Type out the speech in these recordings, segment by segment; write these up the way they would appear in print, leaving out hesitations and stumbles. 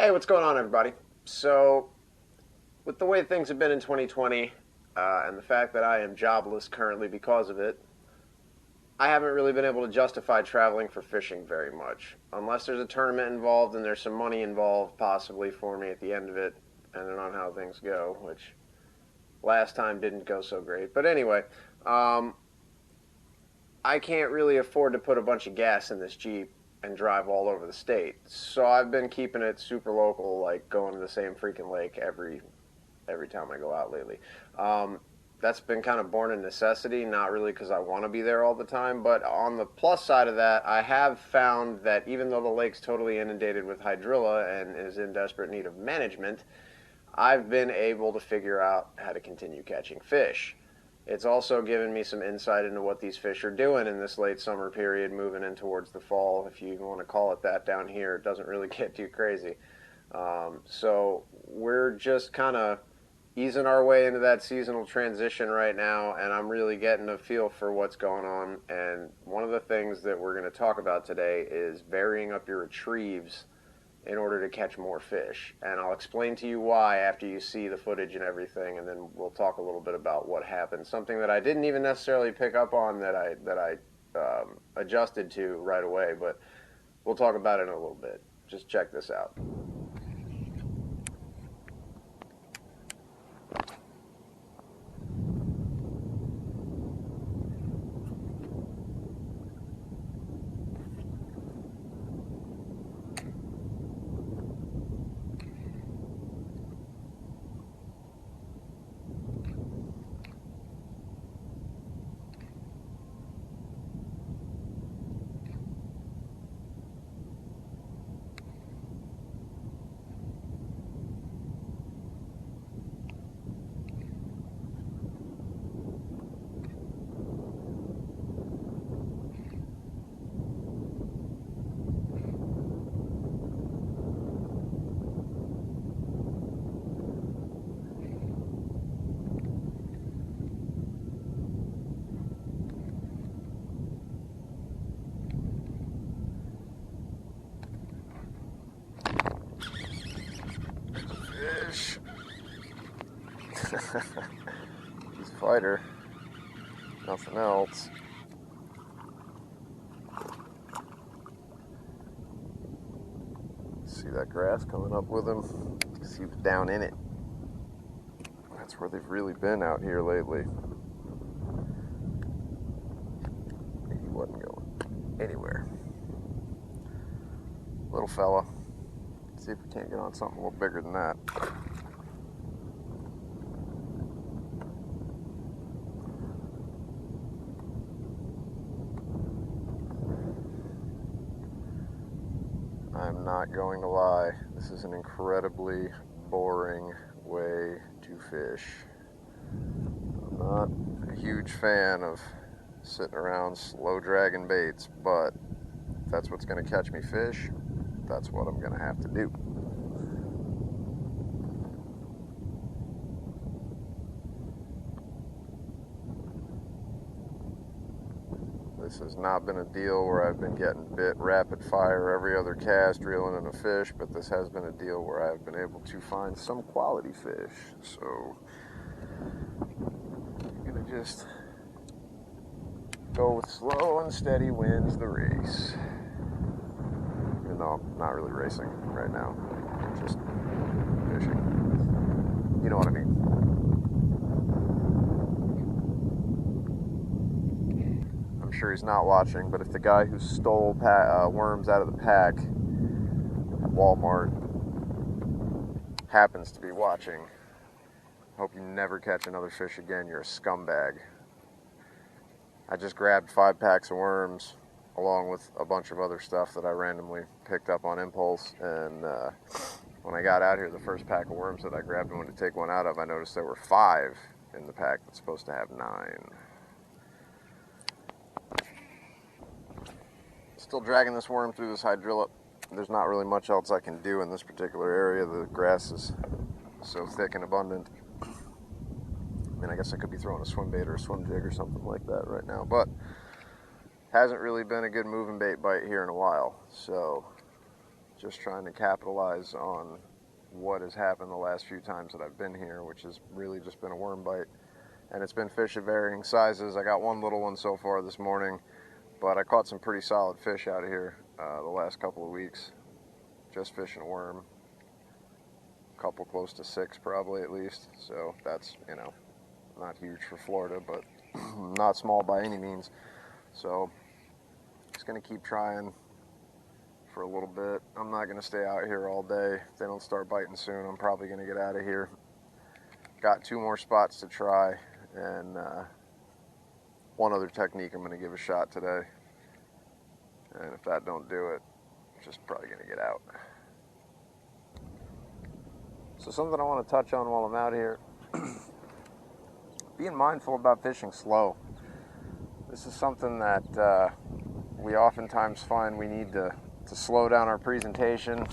Hey, what's going on, everybody? So, with the way things have been in 2020, and the fact that I am jobless currently because of it, I haven't really been able to justify traveling for fishing very much. Unless there's a tournament involved and there's some money involved, possibly for me at the end of it, depending on how things go, which last time didn't go so great. But anyway, um, I can't really afford to put a bunch of gas in this Jeep and drive all over the state. So I've been keeping it super local, like going to the same freaking lake every time I go out lately. Um, that's been kind of born of necessity, not really because I want to be there all the time. But on the plus side of that, I have found that even though the lake's totally inundated with hydrilla and is in desperate need of management, I've been able to figure out how to continue catching fish. It's also given me some insight into what these fish are doing in this late summer period, moving in towards the fall, if you even want to call it that down here. It doesn't really get too crazy. So we're just kind of easing our way into that seasonal transition right now, and I'm really getting a feel for what's going on. And one of the things that we're going to talk about today is varying up your retrieves in order to catch more fish. And I'll explain to you why after you see the footage and everything, and then we'll talk a little bit about what happened. Something that I didn't even necessarily pick up on that I adjusted to right away, but we'll talk about it in a little bit. Just check this out. Fish. He's a fighter. Nothing else. See that grass coming up with him? See what's down in it. That's where they've really been out here lately. He wasn't going anywhere. Little fella. See if we can't get on something a little bigger than that. I'm not going to lie, this is an incredibly boring way to fish. I'm not a huge fan of sitting around slow dragging baits, but if that's what's going to catch me fish, that's what I'm going to have to do. This has not been a deal where I've been getting bit rapid fire every other cast, reeling in a fish, but this has been a deal where I've been able to find some quality fish. So I'm gonna just go with slow and steady wins the race. Even though I'm not really racing right now, I'm just fishing. You know what I mean. I'm sure he's not watching, but if the guy who stole worms out of the pack at Walmart happens to be watching, I hope you never catch another fish again. You're a scumbag. I just grabbed 5 packs of worms along with a bunch of other stuff that I randomly picked up on impulse, and when I got out here, the first pack of worms that I grabbed and went to take one out of, I noticed there were 5 in the pack that's supposed to have 9. Still dragging this worm through this hydrilla. There's not really much else I can do in this particular area. The grass is so thick and abundant. I mean, I guess I could be throwing a swim bait or a swim jig or something like that right now, but hasn't really been a good moving bait bite here in a while. So just trying to capitalize on what has happened the last few times that I've been here, which has really just been a worm bite. And it's been fish of varying sizes. I got one little one so far this morning, but I caught some pretty solid fish out of here the last couple of weeks. Just fishing a worm. A couple close to 6 probably at least. So that's, you know, not huge for Florida, but not small by any means. So just gonna keep trying for a little bit. I'm not gonna stay out here all day. If they don't start biting soon, I'm probably gonna get out of here. Got 2 more spots to try, and one other technique I'm gonna give a shot today. And if that don't do it, I'm just probably gonna get out. So something I want to touch on while I'm out here, being mindful about fishing slow. This is something that we oftentimes find we need to slow down our presentation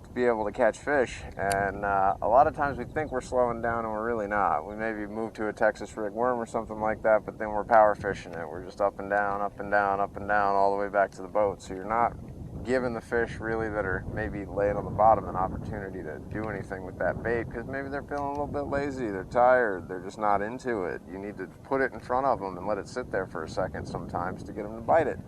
to be able to catch fish. And a lot of times we think we're slowing down and we're really not. We maybe move to a Texas rig worm or something like that, but then we're power fishing it. We're just up and down, up and down, up and down, all the way back to the boat. So you're not giving the fish really that are maybe laying on the bottom an opportunity to do anything with that bait, because maybe they're feeling a little bit lazy, they're tired, they're just not into it. You need to put it in front of them and let it sit there for a second sometimes to get them to bite it.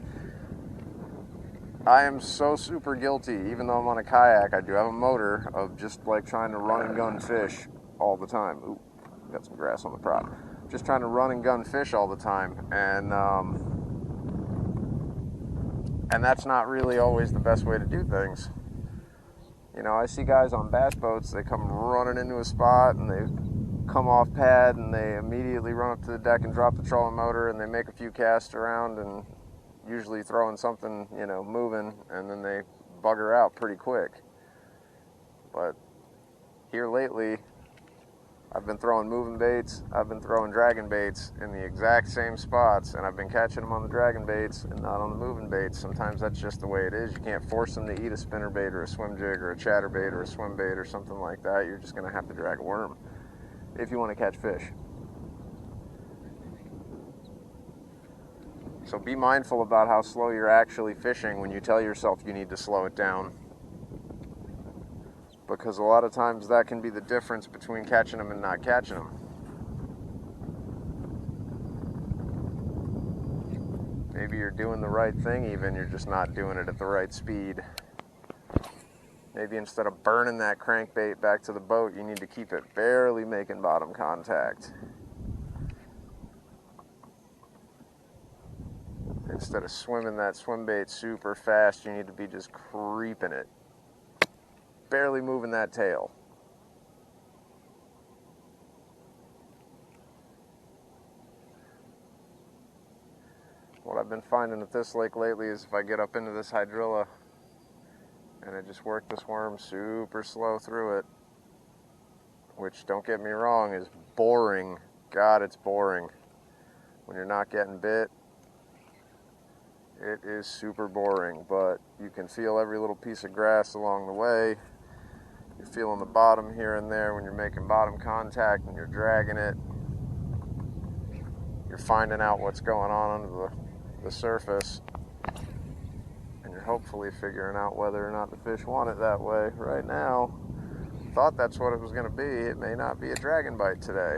I am so super guilty, even though I'm on a kayak, I do have a motor, of just like trying to run and gun fish all the time. Ooh, got some grass on the prop. Just trying to run and gun fish all the time, and that's not really always the best way to do things. You know, I see guys on bass boats, they come running into a spot and they come off pad and they immediately run up to the deck and drop the trolling motor and they make a few casts around and usually throwing something, you know, moving, and then they bugger out pretty quick. But here lately, I've been throwing moving baits, I've been throwing dragon baits in the exact same spots, and I've been catching them on the dragon baits and not on the moving baits. Sometimes that's just the way it is. You can't force them to eat a spinner bait or a swim jig or a chatter bait or a swim bait or something like that. You're just going to have to drag a worm if you want to catch fish. So be mindful about how slow you're actually fishing when you tell yourself you need to slow it down, because a lot of times that can be the difference between catching them and not catching them. Maybe you're doing the right thing, even you're just not doing it at the right speed. Maybe instead of burning that crankbait back to the boat, you need to keep it barely making bottom contact. Instead of swimming that swim bait super fast, you need to be just creeping it, barely moving that tail. What I've been finding at this lake lately is if I get up into this hydrilla and I just work this worm super slow through it, which, don't get me wrong, is boring. God, it's boring. When you're not getting bit, it is super boring, but you can feel every little piece of grass along the way. You're feeling the bottom here and there when you're making bottom contact and you're dragging it. You're finding out what's going on under the surface, and you're hopefully figuring out whether or not the fish want it that way. Right now, thought that's what it was going to be. It may not be a dragon bite today.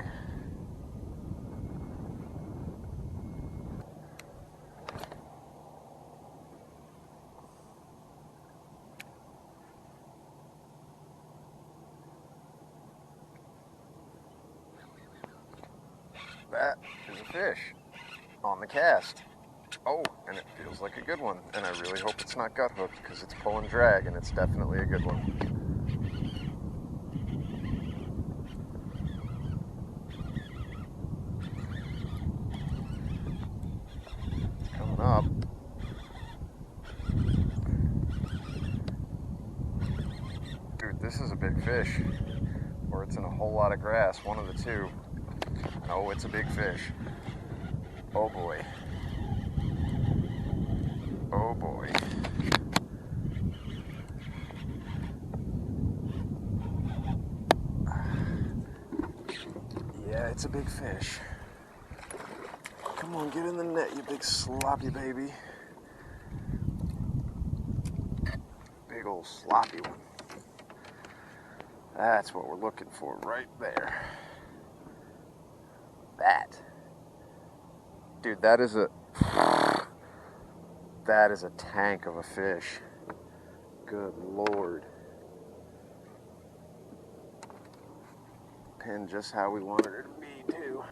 That is a fish on the cast. Oh, and it feels like a good one. And I really hope it's not gut hooked, because it's pulling drag, and it's definitely a good one. It's coming up. Dude, this is a big fish. Or it's in a whole lot of grass, one of the two. Oh, it's a big fish. Oh boy. Oh boy. Yeah, it's a big fish. Come on, get in the net, you big sloppy baby. old sloppy one. That's what we're looking for right there. That. Dude, that is a tank of a fish. Good Lord. Pinned just how we wanted her to be, too.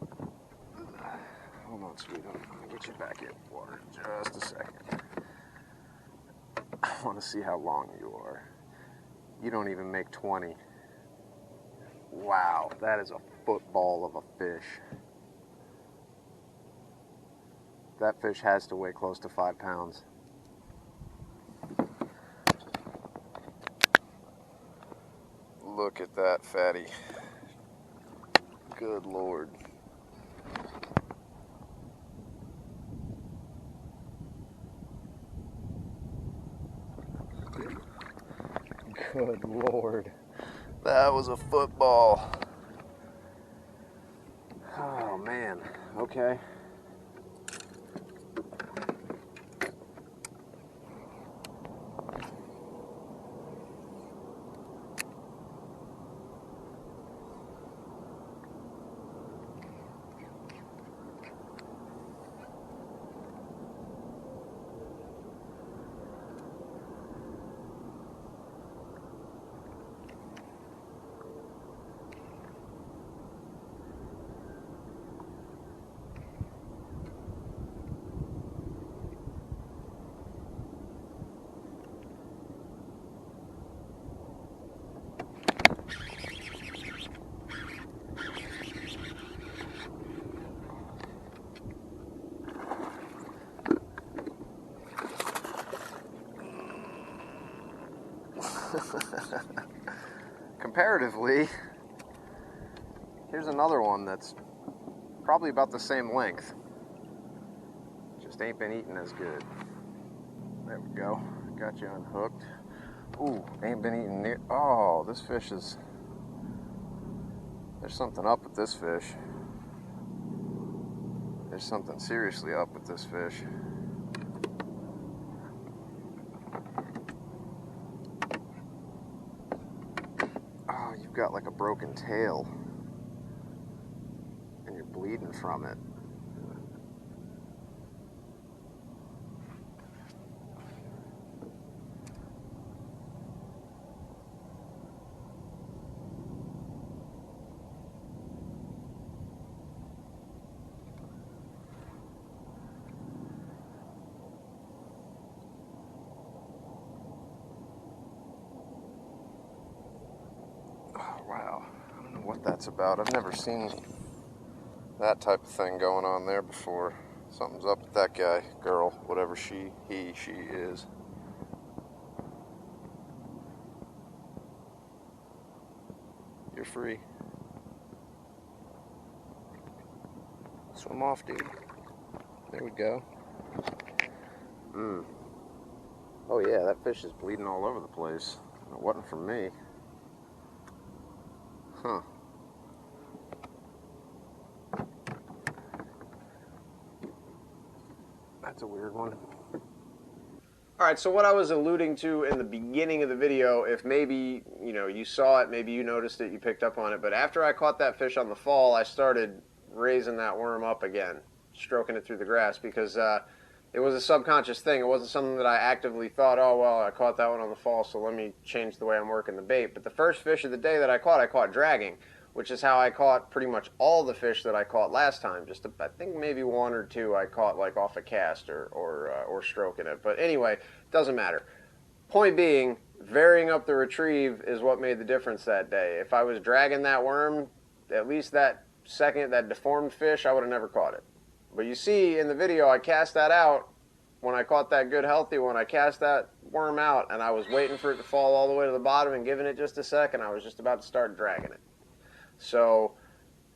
Hold on, sweetheart. I'm gonna get you back in the water in just a second. I want to see how long you are. You don't even make 20. Wow, that is a football of a fish. That fish has to weigh close to 5 pounds. Look at that fatty. Good Lord. Good Lord. That was a football. Oh man, okay. Comparatively, here's another one that's probably about the same length. Just ain't been eating as good. There we go. Got you unhooked. Ooh, ain't been eating near. Oh, this fish is. There's something up with this fish. There's something seriously up with this fish. Oh, you've got like a broken tail. And you're bleeding from it. Oh, wow. I don't know what that's about. I've never seen that type of thing going on there before. Something's up with that guy, girl, whatever she is. You're free. Swim off, dude. There we go. Oh yeah, that fish is bleeding all over the place. It wasn't from me. Huh. That's a weird one. Alright, so what I was alluding to in the beginning of the video, if maybe, you saw it, maybe you noticed it, you picked up on it, but after I caught that fish on the fall, I started raising that worm up again, stroking it through the grass, because it was a subconscious thing. It wasn't something that I actively thought, oh, well, I caught that one on the fall, so let me change the way I'm working the bait. But the first fish of the day that I caught dragging, which is how I caught pretty much all the fish that I caught last time. I think maybe one or two I caught like off a cast or stroking it. But anyway, doesn't matter. Point being, varying up the retrieve is what made the difference that day. If I was dragging that worm, at least that deformed fish, I would have never caught it. But you see in the video, I cast that out when I caught that good healthy one. I cast that worm out and I was waiting for it to fall all the way to the bottom and giving it just a second. I was just about to start dragging it. So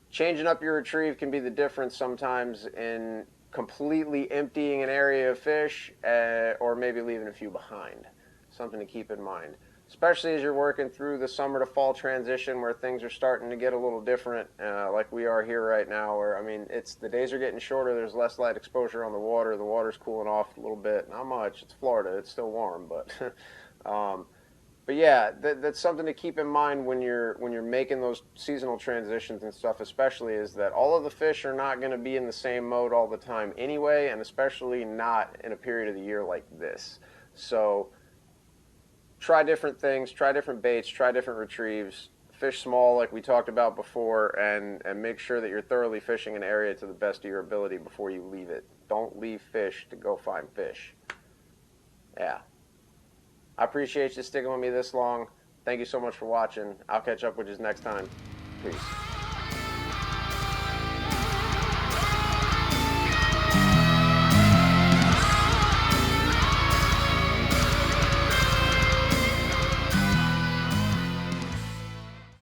changing up your retrieve can be the difference sometimes in completely emptying an area of fish or maybe leaving a few behind. Something to keep in mind, especially as you're working through the summer to fall transition where things are starting to get a little different, like we are here right now, where, I mean, the days are getting shorter, there's less light exposure on the water's cooling off a little bit, not much, it's Florida, it's still warm, but But yeah, that's something to keep in mind when you're making those seasonal transitions and stuff. Especially is that all of the fish are not going to be in the same mode all the time anyway, and especially not in a period of the year like this. So try different things, try different baits, try different retrieves. Fish small, like we talked about before, and make sure that you're thoroughly fishing an area to the best of your ability before you leave it. Don't leave fish to go find fish. Yeah. I appreciate you sticking with me this long. Thank you so much for watching. I'll catch up with you next time. Peace.